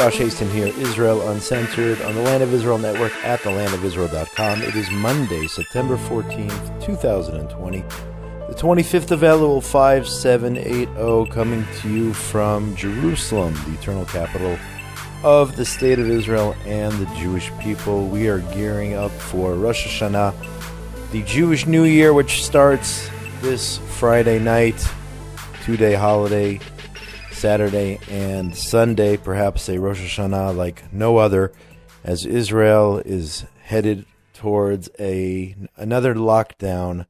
Josh Hasten here, Israel Uncensored, on the Land of Israel Network at thelandofisrael.com. It is Monday, September 14th, 2020. The 25th of Elul 5780, coming to you from Jerusalem, the eternal capital of the State of Israel and the Jewish people. We are gearing up for Rosh Hashanah, the Jewish New Year, which starts this Friday night, two-day holiday, Saturday and Sunday, perhaps a Rosh Hashanah like no other, as Israel is headed towards another lockdown,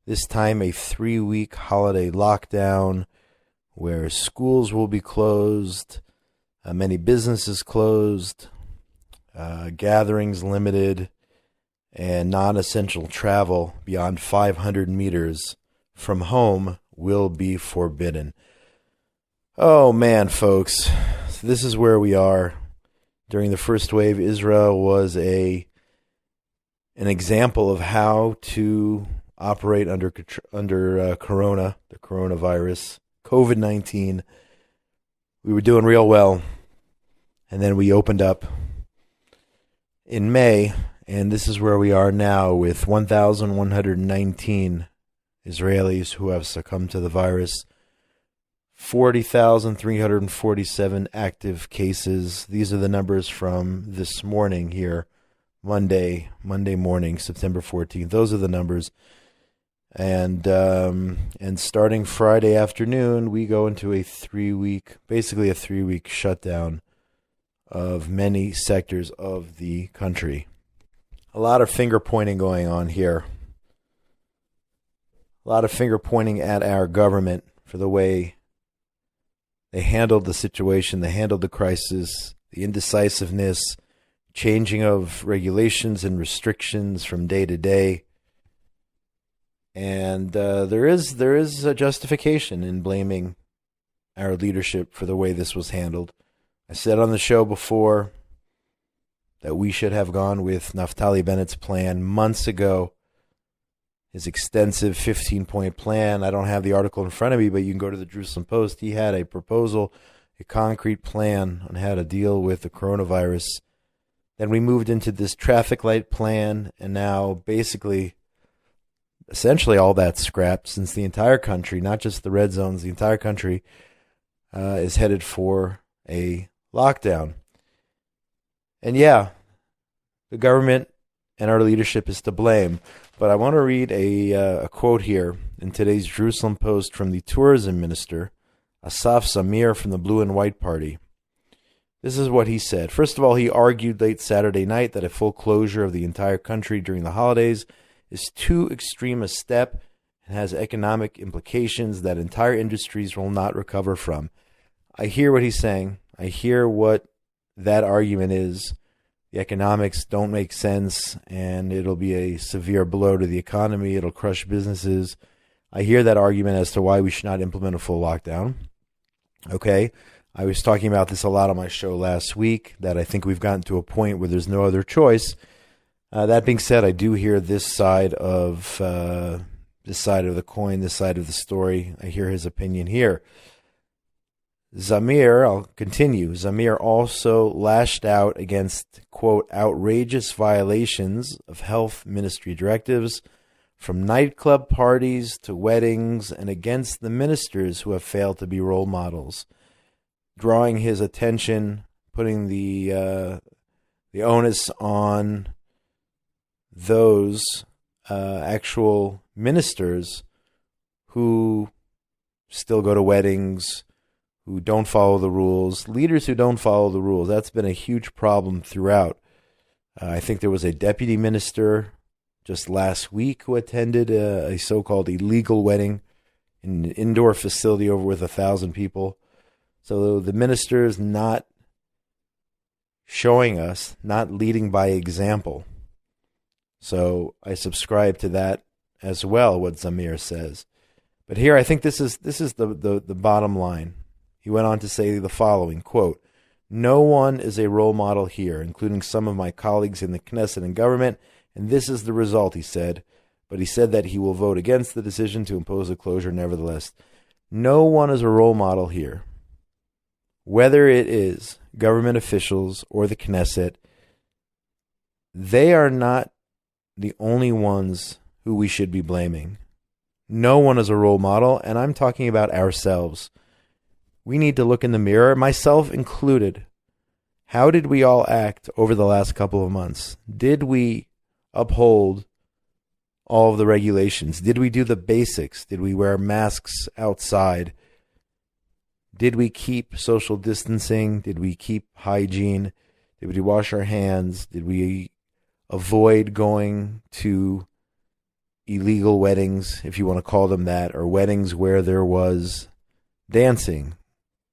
this time a 3-week holiday lockdown where schools will be closed, many businesses closed, gatherings limited, and non-essential travel beyond 500 meters from home will be forbidden. Oh man, folks, so this is where we are. During the first wave, Israel was an example of how to operate under corona, the coronavirus, COVID-19. We were doing real well, and then we opened up in May, and this is where we are now with 1,119 Israelis who have succumbed to the virus. 40,347 active cases. These are the numbers from this morning here, Monday morning, September 14th. Those are the numbers. And starting Friday afternoon, we go into a 3-week shutdown of many sectors of the country. A lot of finger pointing going on here. A lot of finger pointing at our government for the way they handled the situation, they handled the crisis, the indecisiveness, changing of regulations and restrictions from day to day. And there is a justification in blaming our leadership for the way this was handled. I said on the show before that we should have gone with Naftali Bennett's plan months ago, his extensive 15-point plan. I don't have the article in front of me, but you can go to the Jerusalem Post. He had a proposal, a concrete plan on how to deal with the coronavirus. Then we moved into this traffic light plan, and now essentially all that's scrapped, since the entire country, not just the red zones, the entire country is headed for a lockdown. And yeah, the government and our leadership is to blame. But I want to read a quote here in today's Jerusalem Post from the tourism minister, Asaf Zamir from the Blue and White Party. This is what he said. First of all, he argued late Saturday night that a full closure of the entire country during the holidays is too extreme a step and has economic implications that entire industries will not recover from. I hear what he's saying. I hear what that argument is. The economics don't make sense, and it'll be a severe blow to the economy. It'll crush businesses. I hear that argument as to why we should not implement a full lockdown. Okay, I was talking about this a lot on my show last week, that I think we've gotten to a point where there's no other choice. That being said, I do hear this side of the coin, this side of the story. I hear his opinion here. Zamir, I'll continue. Zamir also lashed out against, quote, outrageous violations of health ministry directives, from nightclub parties to weddings, and against the ministers who have failed to be role models, drawing his attention, putting the onus on those actual ministers who still go to weddings, who don't follow the rules, leaders who don't follow the rules. That's been a huge problem throughout. I think there was a deputy minister just last week who attended a so-called illegal wedding in an indoor facility over with 1,000 people. So the ministers not showing us, not leading by example. So I subscribe to that as well, what Zamir says. But here I think this is the bottom line. He went on to say the following, quote, "No one is a role model here, including some of my colleagues in the Knesset and government, and this is the result," he said. But he said that he will vote against the decision to impose a closure nevertheless. No one is a role model here. Whether it is government officials or the Knesset, they are not the only ones who we should be blaming. No one is a role model, and I'm talking about ourselves. We need to look in the mirror, myself included. How did we all act over the last couple of months? Did we uphold all of the regulations? Did we do the basics? Did we wear masks outside? Did we keep social distancing? Did we keep hygiene? Did we wash our hands? Did we avoid going to illegal weddings, if you want to call them that, or weddings where there was dancing,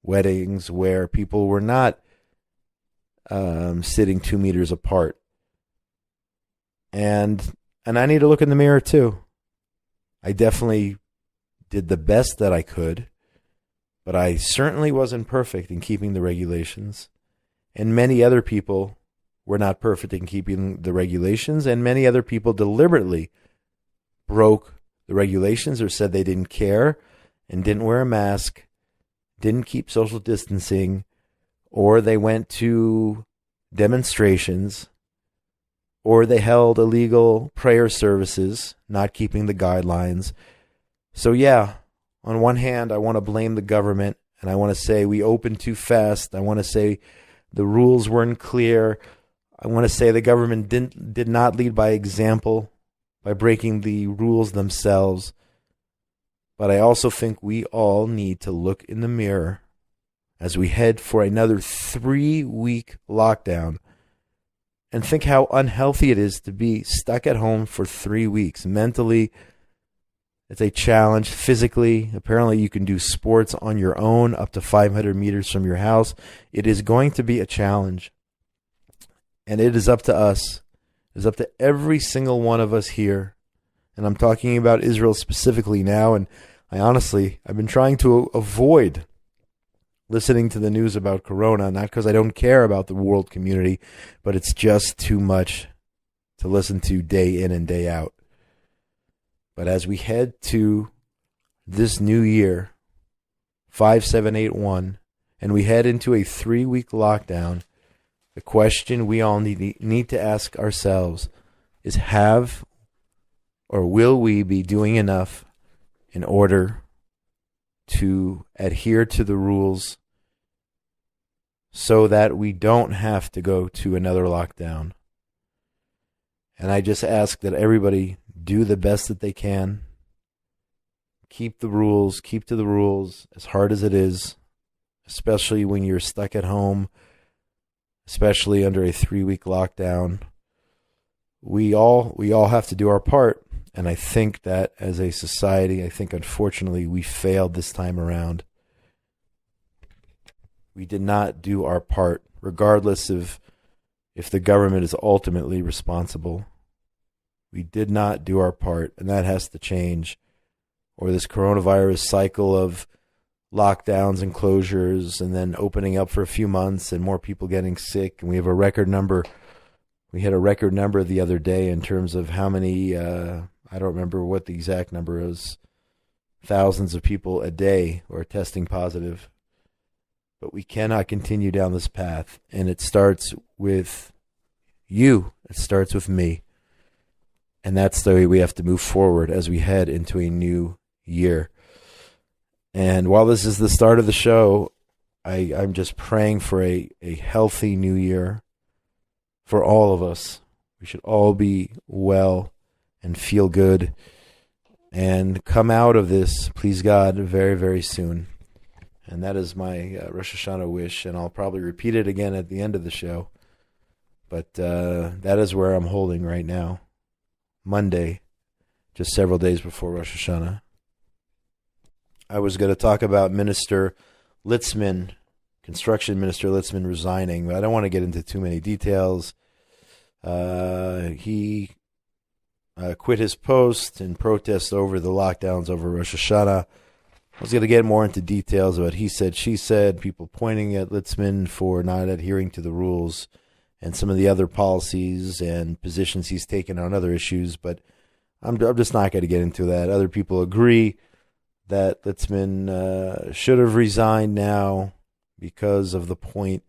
weddings where people were not sitting 2 meters apart? And I need to look in the mirror too. I definitely did the best that I could, but I certainly wasn't perfect in keeping the regulations. And many other people were not perfect in keeping the regulations, and many other people deliberately broke the regulations or said they didn't care and didn't wear a mask, didn't keep social distancing, or they went to demonstrations, or they held illegal prayer services, not keeping the guidelines. So yeah, on one hand, I want to blame the government, and I want to say we opened too fast. I want to say the rules weren't clear. I want to say the government did not lead by example by breaking the rules themselves. But I also think we all need to look in the mirror as we head for another 3-week lockdown and think how unhealthy it is to be stuck at home for 3 weeks. Mentally, it's a challenge. Physically, apparently you can do sports on your own up to 500 meters from your house. It is going to be a challenge. And it is up to us. It is up to every single one of us here. And I'm talking about Israel specifically now. And I've been trying to avoid listening to the news about Corona, not because I don't care about the world community, but it's just too much to listen to day in and day out. But as we head to this new year, 5781, and we head into a 3-week lockdown, the question we all need to ask ourselves is, have or will we be doing enough in order to adhere to the rules so that we don't have to go to another lockdown? And I just ask that everybody do the best that they can. Keep the rules, keep to the rules as hard as it is, especially when you're stuck at home, especially under a 3-week lockdown. We all have to do our part. And I think that as a society, unfortunately we failed this time around. We did not do our part, regardless of if the government is ultimately responsible. We did not do our part, and that has to change. Or this coronavirus cycle of lockdowns and closures and then opening up for a few months and more people getting sick. And we have a record number. We had a record number the other day in terms of how many, I don't remember what the exact number is, thousands of people a day are testing positive. But we cannot continue down this path. And it starts with you. It starts with me. And that's the way we have to move forward as we head into a new year. And while this is the start of the show, I'm just praying for a healthy new year for all of us. We should all be well and feel good and come out of this, please God, very, very soon. And that is my Rosh Hashanah wish, and I'll probably repeat it again at the end of the show. But that is where I'm holding right now. Monday, just several days before Rosh Hashanah. I was going to talk about Minister Litzman, Construction Minister Litzman resigning, but I don't want to get into too many details. He quit his post in protest over the lockdowns over Rosh Hashanah. I was going to get more into details about he said, she said, people pointing at Litzman for not adhering to the rules and some of the other policies and positions he's taken on other issues, but I'm just not going to get into that. Other people agree that Litzman should have resigned now because of the point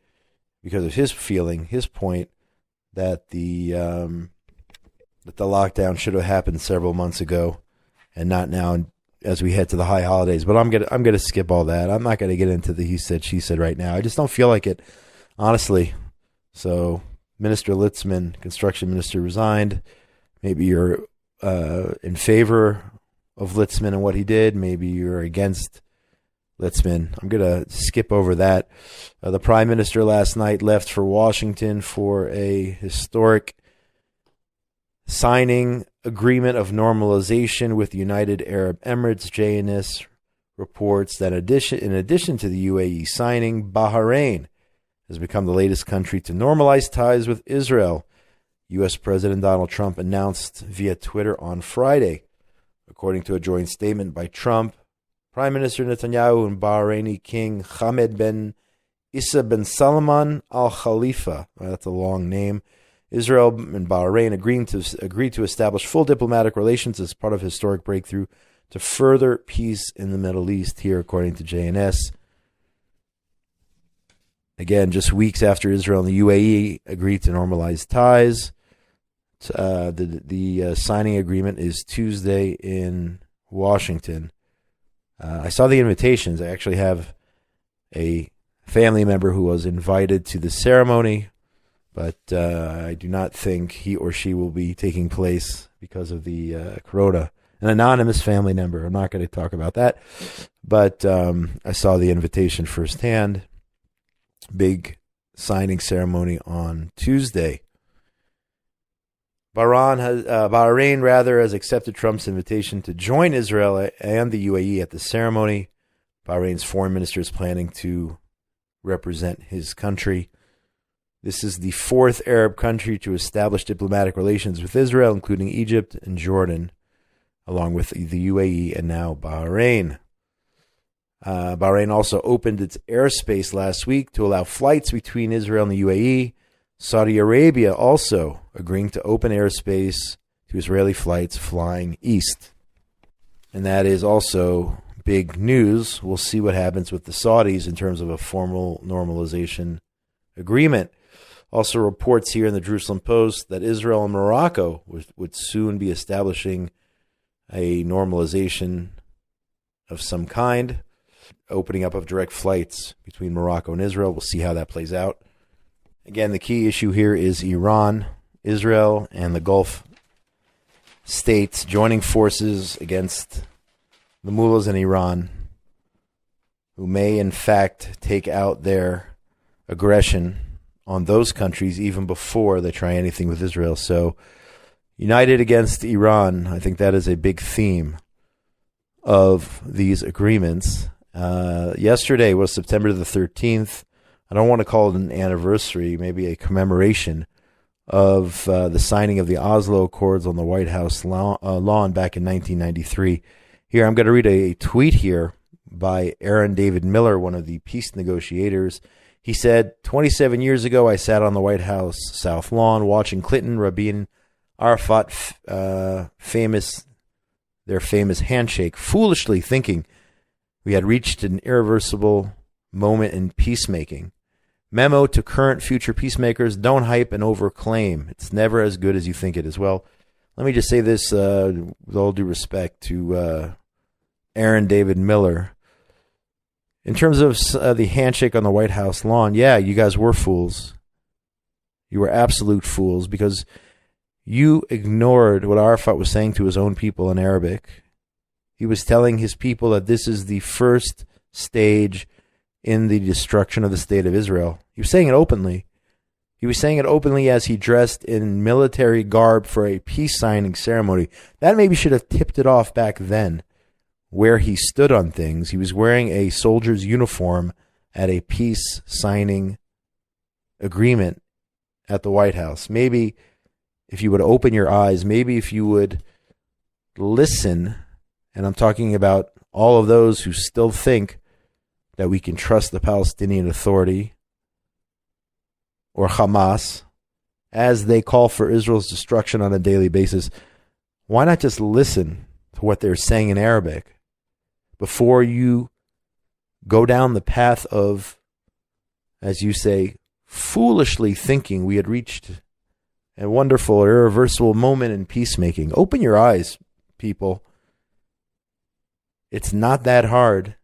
because of his feeling, his point that the lockdown should have happened several months ago and not now as we head to the high holidays. But I'm gonna skip all that. I'm not gonna get into the he said, she said right now. I just don't feel like it, honestly. So Minister Litzman, construction minister, resigned. Maybe you're in favor of Litzman and what he did. Maybe you're against Litzman. I'm going to skip over that. The prime minister last night left for Washington for a historic signing agreement of normalization with the United Arab Emirates. JNS reports that in addition to the UAE signing, Bahrain has become the latest country to normalize ties with Israel. U.S. President Donald Trump announced via Twitter on Friday. According to a joint statement by Trump, Prime Minister Netanyahu and Bahraini King Hamad bin Issa bin Salman Al Khalifa, that's a long name, Israel and Bahrain agreed to establish full diplomatic relations as part of a historic breakthrough to further peace in the Middle East, here according to JNS. Again, just weeks after Israel and the UAE agreed to normalize ties, the signing agreement is Tuesday in Washington. I saw the invitations. I actually have a family member who was invited to the ceremony, but I do not think he or she will be taking place because of the corona. An anonymous family member. I'm not going to talk about that, but I saw the invitation firsthand. Big signing ceremony on Tuesday. Bahrain has accepted Trump's invitation to join Israel and the UAE at the ceremony. Bahrain's foreign minister is planning to represent his country. This is the fourth Arab country to establish diplomatic relations with Israel, including Egypt and Jordan, along with the UAE and now Bahrain. Bahrain also opened its airspace last week to allow flights between Israel and the UAE. Saudi Arabia also agreeing to open airspace to Israeli flights flying east. And that is also big news. We'll see what happens with the Saudis in terms of a formal normalization agreement. Also reports here in the Jerusalem Post that Israel and Morocco would soon be establishing a normalization of some kind, opening up of direct flights between Morocco and Israel. We'll see how that plays out. Again, the key issue here is Iran, Israel, and the Gulf states joining forces against the mullahs in Iran, who may in fact take out their aggression on those countries even before they try anything with Israel. So, united against Iran, I think that is a big theme of these agreements. Yesterday was September the 13th. I don't want to call it an anniversary, maybe a commemoration of the signing of the Oslo Accords on the White House lawn back in 1993. Here, I'm going to read a tweet here by Aaron David Miller, one of the peace negotiators. He said, 27 years ago, I sat on the White House South Lawn watching Clinton, Rabin, Arafat, their famous handshake, foolishly thinking we had reached an irreversible moment in peacemaking. Memo to current future peacemakers, don't hype and overclaim. It's never as good as you think it is. Well, let me just say this with all due respect to Aaron David Miller. In terms of the handshake on the White House lawn, yeah, you guys were fools. You were absolute fools because you ignored what Arafat was saying to his own people in Arabic. He was telling his people that this is the first stage in the destruction of the state of Israel. He was saying it openly. He was saying it openly as he dressed in military garb for a peace signing ceremony. That maybe should have tipped it off back then, where he stood on things. He was wearing a soldier's uniform at a peace signing agreement at the White House. Maybe if you would open your eyes, maybe if you would listen, and I'm talking about all of those who still think that we can trust the Palestinian Authority or Hamas as they call for Israel's destruction on a daily basis. Why not just listen to what they're saying in Arabic before you go down the path of, as you say, foolishly thinking we had reached a wonderful, irreversible moment in peacemaking. Open your eyes, people. It's not that hard.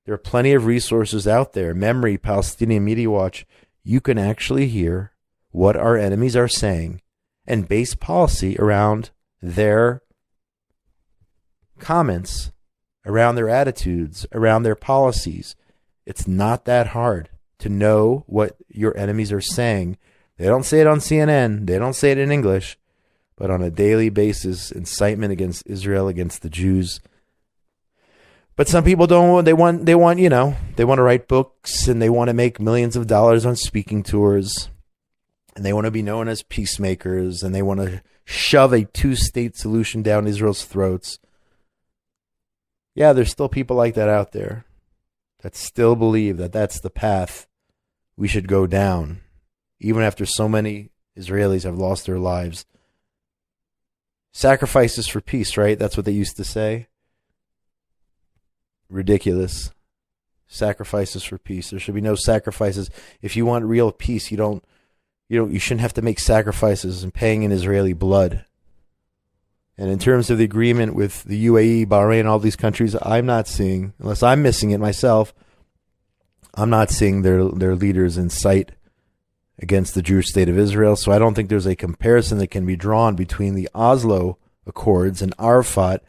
There are plenty of resources out there. Memory, Palestinian Media Watch. You can actually hear what our enemies are saying and base policy around their comments, around their attitudes, around their policies. It's not that hard to know what your enemies are saying. They don't say it on CNN. They don't say it in English. But on a daily basis, incitement against Israel, against the Jews. But some people don't. They want they want to write books, and they want to make millions of dollars on speaking tours, and they want to be known as peacemakers, and they want to shove a two-state solution down Israel's throats. Yeah, there's still people like that out there that still believe that that's the path we should go down, even after so many Israelis have lost their lives. Sacrifices for peace, right? That's what they used to say. Ridiculous. Sacrifices for peace. There should be no sacrifices. If you want real peace, you shouldn't have to make sacrifices and paying in Israeli blood. And in terms of the agreement with the UAE, Bahrain, all these countries, I'm not seeing, unless I'm missing it myself, I'm not seeing their leaders incite against the Jewish state of Israel. So I don't think there's a comparison that can be drawn between the Oslo Accords and Arafat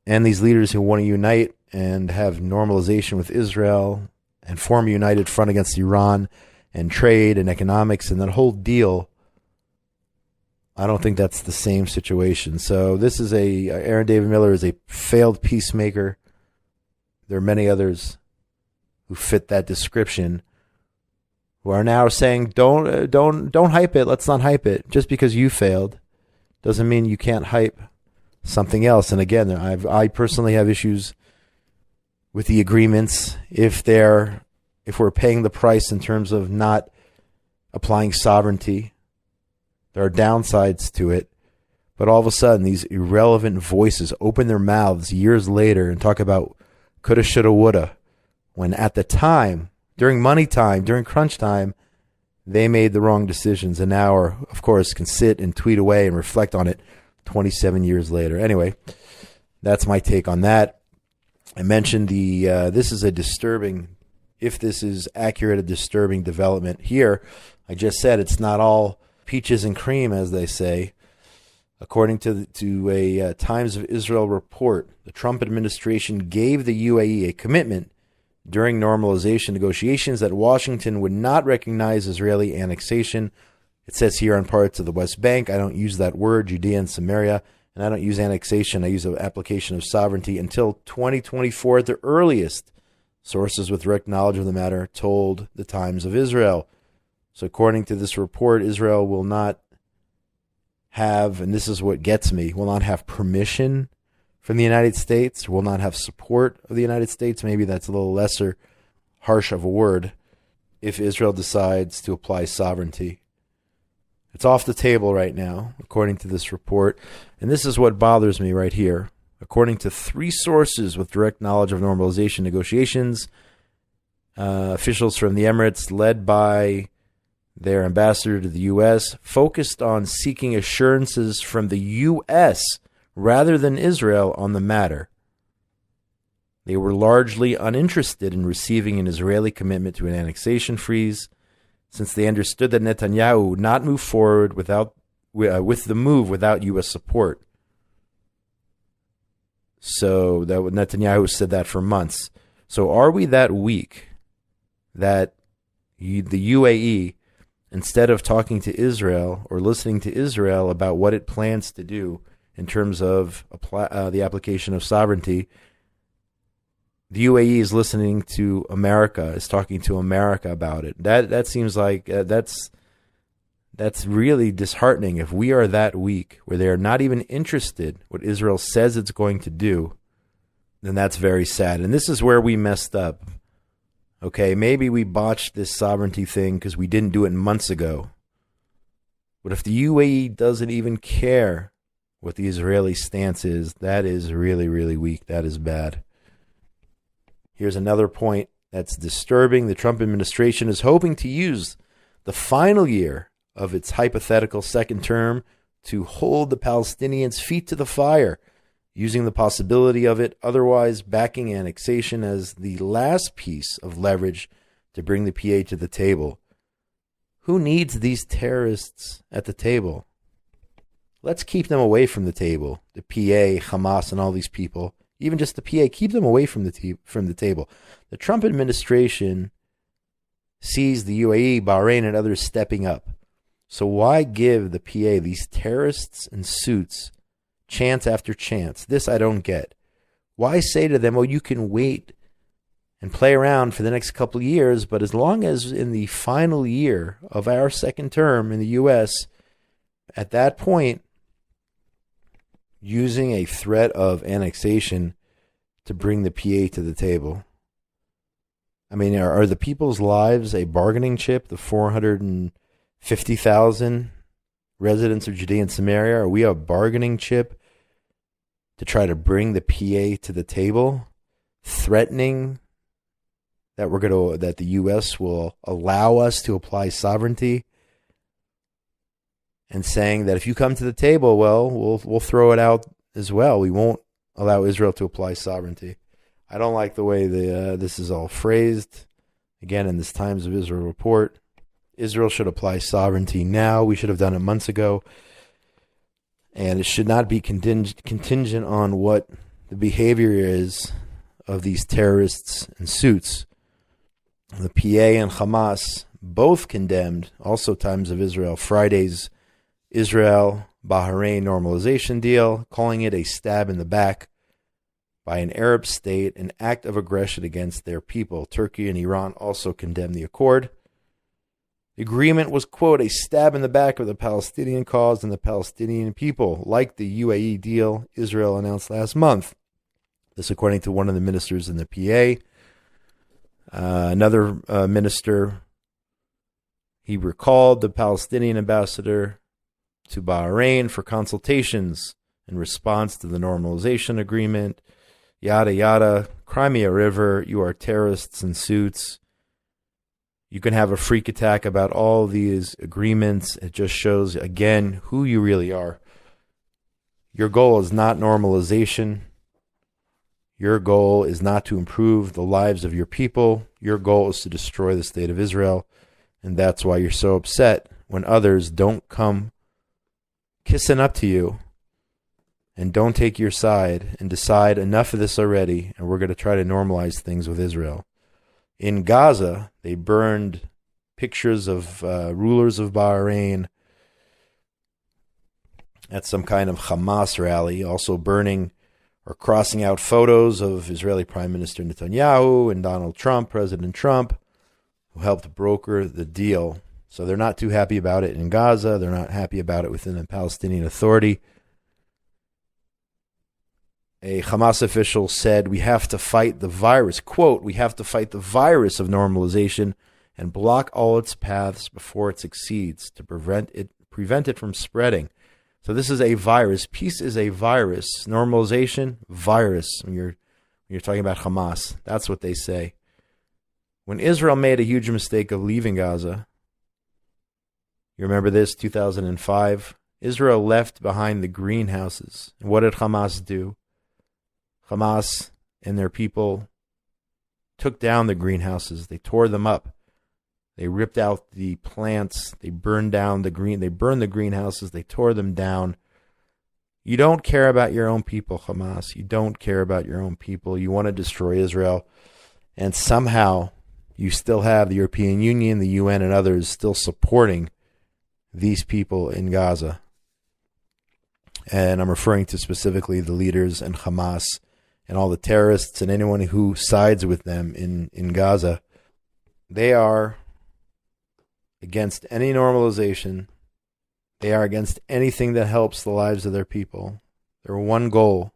and these leaders who want to unite and have normalization with Israel and form a united front against Iran and trade and economics and that whole deal. I don't think that's the same situation. So this is Aaron David Miller is a failed peacemaker. There are many others who fit that description who are now saying, don't hype it. Let's not hype it. Just because you failed doesn't mean you can't hype something else. And again, I personally have issues with the agreements if we're paying the price in terms of not applying sovereignty. There are downsides to it. But all of a sudden, these irrelevant voices open their mouths years later and talk about coulda, shoulda, woulda, when at the time, during money time, during crunch time, they made the wrong decisions and now are, of course, can sit and tweet away and reflect on it 27 years later. Anyway, that's my take on that. I mentioned this is a disturbing, if this is accurate, a disturbing development here. I just said it's not all peaches and cream, as they say. According to a Times of Israel report, the Trump administration gave the UAE a commitment during normalization negotiations that Washington would not recognize Israeli annexation. It says here on parts of the West Bank. I don't use that word, Judea and Samaria, and I don't use annexation. I use an application of sovereignty until 2024 at the earliest. Sources with direct knowledge of the matter told the Times of Israel. So according to this report, Israel will not have, and this is what gets me, will not have permission from the United States, will not have support of the United States. Maybe that's a little lesser harsh of a word if Israel decides to apply sovereignty. It's off the table right now, according to this report. And this is what bothers me right here. According to three sources with direct knowledge of normalization negotiations, officials from the Emirates, led by their ambassador to the U.S., focused on seeking assurances from the U.S. rather than Israel on the matter. They were largely uninterested in receiving an Israeli commitment to an annexation freeze, since they understood that Netanyahu would not move forward with the move without U.S. support. So that Netanyahu said that for months. So are we that weak that the UAE, instead of talking to Israel or listening to Israel about what it plans to do in terms of the application of sovereignty, the UAE is listening to America, is talking to America about it? That seems like that's really disheartening. If we are that weak, where they are not even interested what Israel says it's going to do, then that's very sad. And this is where we messed up. Okay, maybe we botched this sovereignty thing because we didn't do it months ago. But if the UAE doesn't even care what the Israeli stance is, that is really, really weak. That is bad. Here's another point That's disturbing. The Trump administration is hoping to use the final year of its hypothetical second term to hold the Palestinians' feet to the fire, using the possibility of it otherwise backing annexation as the last piece of leverage to bring the PA to the table. Who needs these terrorists at the table? Let's keep them away from the table. The PA, Hamas, and all these people, even just the PA, keep them away from the table. The Trump administration sees the UAE, Bahrain, and others stepping up. So why give the PA, these terrorists in suits, chance after chance? This I don't get. Why say to them, oh, you can wait and play around for the next couple of years, but as long as in the final year of our second term in the U.S., at that point, using a threat of annexation to bring the PA to the table. I mean, are the people's lives a bargaining chip? The 450,000 residents of Judea and Samaria, are we a bargaining chip to try to bring the PA to the table, threatening that that the U.S. will allow us to apply sovereignty, and saying that if you come to the table, well, we'll throw it out as well. We won't allow Israel to apply sovereignty. I don't like the way this is all phrased. Again, in this Times of Israel report, Israel should apply sovereignty now. We should have done it months ago. And it should not be contingent on what the behavior is of these terrorists in suits. The PA and Hamas both condemned, also Times of Israel, Friday's Israel-Bahrain normalization deal, calling it a stab in the back by an Arab state, an act of aggression against their people. Turkey and Iran also condemned the accord. The agreement was, quote, a stab in the back of the Palestinian cause and the Palestinian people, like the UAE deal Israel announced last month. This according to one of the ministers in the PA. Another minister, he recalled the Palestinian ambassador to Bahrain for consultations in response to the normalization agreement. Yada, yada. Crimea River, you are terrorists in suits. You can have a freak attack about all these agreements. It just shows, again, who you really are. Your goal is not normalization. Your goal is not to improve the lives of your people. Your goal is to destroy the state of Israel. And that's why you're so upset when others don't come kissing up to you and don't take your side and decide enough of this already, and we're going to try to normalize things with Israel. In Gaza, they burned pictures of rulers of Bahrain at some kind of Hamas rally, also burning or crossing out photos of Israeli Prime Minister Netanyahu and Donald Trump, President Trump, who helped broker the deal. So they're not too happy about it in Gaza. They're not happy about it within the Palestinian Authority. A Hamas official said, we have to fight the virus. Quote, we have to fight the virus of normalization and block all its paths before it succeeds to prevent it from spreading. So this is a virus. Peace is a virus. Normalization, virus. When you're talking about Hamas, that's what they say. When Israel made a huge mistake of leaving Gaza, you remember this, 2005? Israel left behind the greenhouses. And what did Hamas do? Hamas and their people took down the greenhouses. They tore them up. They ripped out the plants. They burned down they burned the greenhouses. They tore them down. You don't care about your own people, Hamas. You don't care about your own people. You want to destroy Israel. And somehow you still have the European Union, the UN, and others still supporting these people in Gaza. And I'm referring to specifically the leaders and Hamas and all the terrorists and anyone who sides with them in Gaza. They are against any normalization. They are against anything that helps the lives of their people. Their one goal,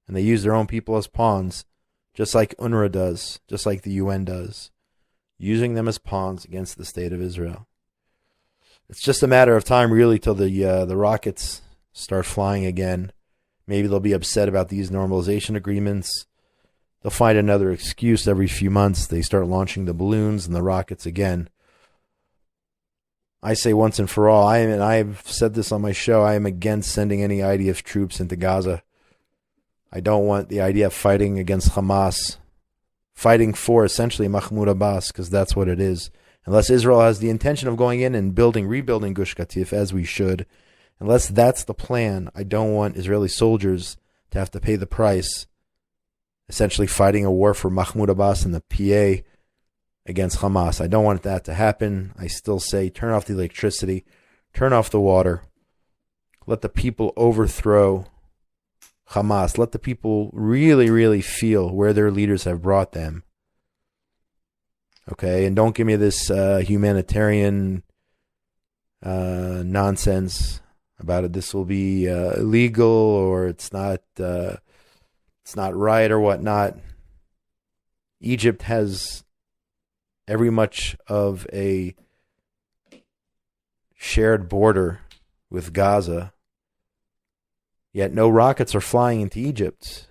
and they use their own people as pawns, just like UNRWA does, just like the UN does, using them as pawns against the state of Israel. It's just a matter of time, really, till the rockets start flying again. Maybe they'll be upset about these normalization agreements. they'll find another excuse every few months. They start launching the balloons and the rockets again. I say once and for all, I've said this on my show, I am against sending any IDF troops into Gaza. I don't want the idea of fighting against Hamas, fighting for essentially Mahmoud Abbas, because that's what it is. Unless Israel has the intention of going in and rebuilding Gush Katif, as we should, unless that's the plan, I don't want Israeli soldiers to have to pay the price, essentially fighting a war for Mahmoud Abbas and the PA against Hamas. I don't want that to happen. I still say turn off the electricity, turn off the water, let the people overthrow Hamas, let the people really, really feel where their leaders have brought them. Okay, and don't give me this humanitarian nonsense about it. This will be illegal, or it's not right, or whatnot. Egypt has every much of a shared border with Gaza, yet no rockets are flying into Egypt.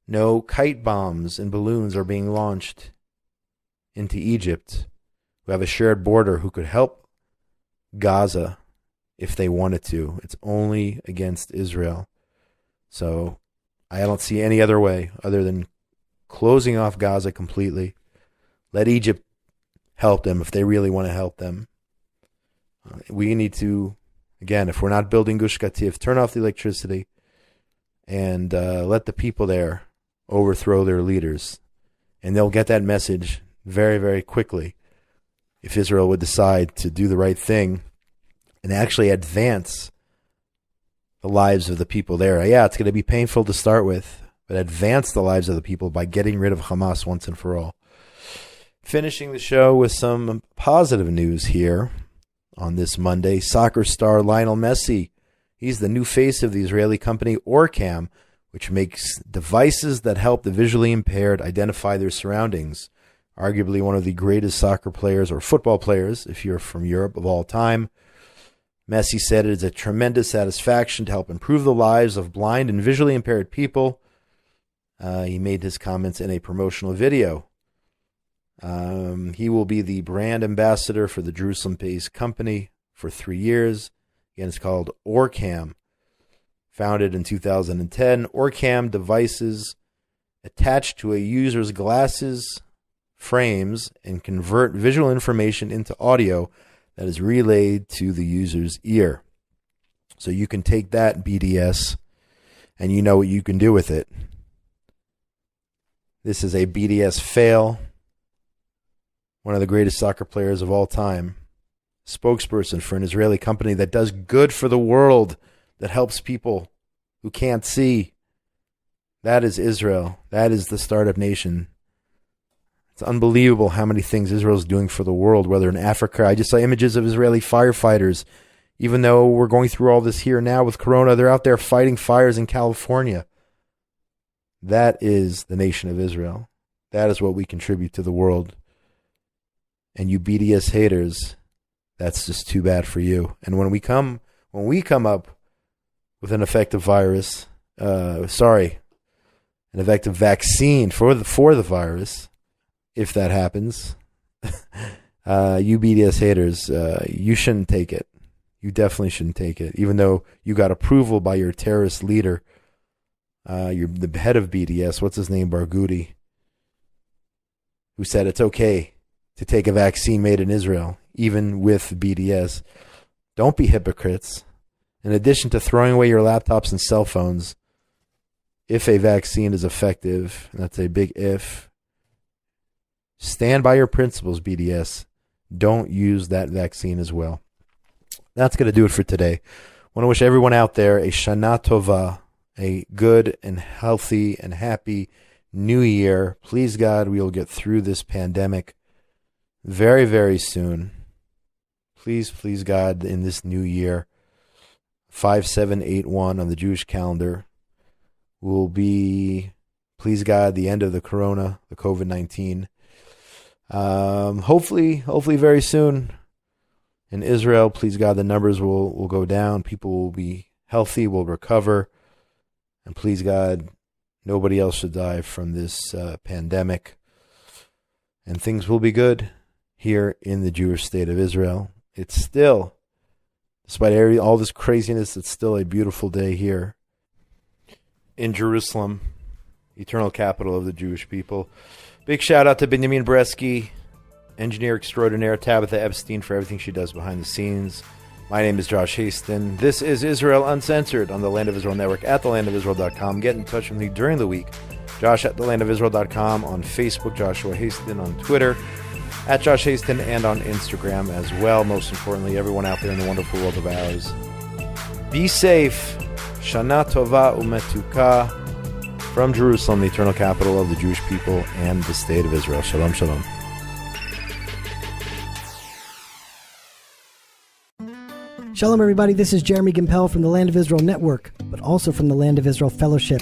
No kite bombs and balloons are being launched into Egypt, who have a shared border, who could help Gaza if they wanted to. It's only against Israel. So I don't see any other way other than closing off Gaza completely. Let Egypt help them if they really want to help them. We need to, again, if we're not building Gush Katif, turn off the electricity and let the people there overthrow their leaders. And they'll get that message very, very quickly if Israel would decide to do the right thing and actually advance the lives of the people there. Yeah, it's going to be painful to start with, but advance the lives of the people by getting rid of Hamas once and for all. Finishing the show with some positive news here on this Monday. Soccer star Lionel Messi, he's the new face of the Israeli company Orcam, which makes devices that help the visually impaired identify their surroundings. Arguably one of the greatest soccer players, or football players, if you're from Europe, of all time. Messi said it is a tremendous satisfaction to help improve the lives of blind and visually impaired people. He made his comments in a promotional video. He will be the brand ambassador for the Jerusalem-based company for 3 years. Again, it's called Orcam. Founded in 2010, Orcam devices attached to a user's glasses frames and convert visual information into audio that is relayed to the user's ear. So you can take that BDS and you know what you can do with it. This is a BDS fail. One of the greatest soccer players of all time. Spokesperson for an Israeli company that does good for the world, that helps people who can't see. That is Israel. That is the startup nation. It's unbelievable how many things Israel is doing for the world, whether in Africa. I just saw images of Israeli firefighters. Even though we're going through all this here now with Corona, they're out there fighting fires in California. That is the nation of Israel. That is what we contribute to the world. And you BDS haters, that's just too bad for you. And when we come up with an effective an effective vaccine for the virus, if that happens, you BDS haters, you shouldn't take it. You definitely shouldn't take it, even though you got approval by your terrorist leader, the head of BDS, what's his name, Barghouti, who said it's okay to take a vaccine made in Israel, even with BDS. Don't be hypocrites. In addition to throwing away your laptops and cell phones, if a vaccine is effective, and that's a big if, stand by your principles, BDS. Don't use that vaccine as well. That's going to do it for today. I want to wish everyone out there a Shanah Tovah, a good and healthy and happy new year. Please, God, we will get through this pandemic very, very soon. Please, God, in this new year, 5781 on the Jewish calendar, will be, please God, the end of the corona, the COVID-19. Hopefully very soon in Israel, please God, the numbers will go down. People will be healthy, will recover. And please God, Nobody else should die from this pandemic. And things will be good here in the Jewish state of Israel. It's still, despite all this craziness, it's still a beautiful day here in Jerusalem, eternal capital of the Jewish people. Big shout out to Benjamin Bresky, engineer extraordinaire, Tabitha Epstein, for everything she does behind the scenes. My name is Josh Hasten. This is Israel Uncensored on the Land of Israel Network at thelandofisrael.com. Get in touch with me during the week. Josh at thelandofisrael.com, on Facebook, Joshua Hasten, on Twitter, at Josh Hasten, and on Instagram as well. Most importantly, everyone out there in the wonderful world of ours, be safe. Shanah Tovah umetuka, from Jerusalem, the eternal capital of the Jewish people and the state of Israel. Shalom, shalom. Shalom, everybody. This is Jeremy Gimpel from the Land of Israel Network, but also from the Land of Israel Fellowship.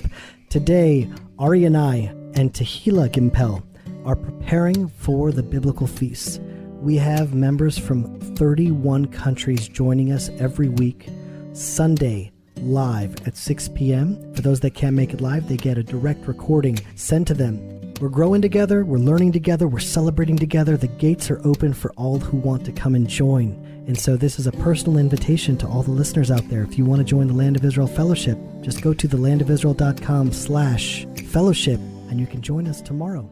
Today, Ari and I and Tehila Gimpel are preparing for the biblical feasts. We have members from 31 countries joining us every week, Sunday, live at 6 p.m. For those that can't make it live, they get a direct recording sent to them. We're growing together, we're learning together, we're celebrating together. The gates are open for all who want to come and join. And so this is a personal invitation to all the listeners out there. If you want to join the Land of Israel Fellowship, just go to thelandofisrael.com/fellowship, and you can join us tomorrow.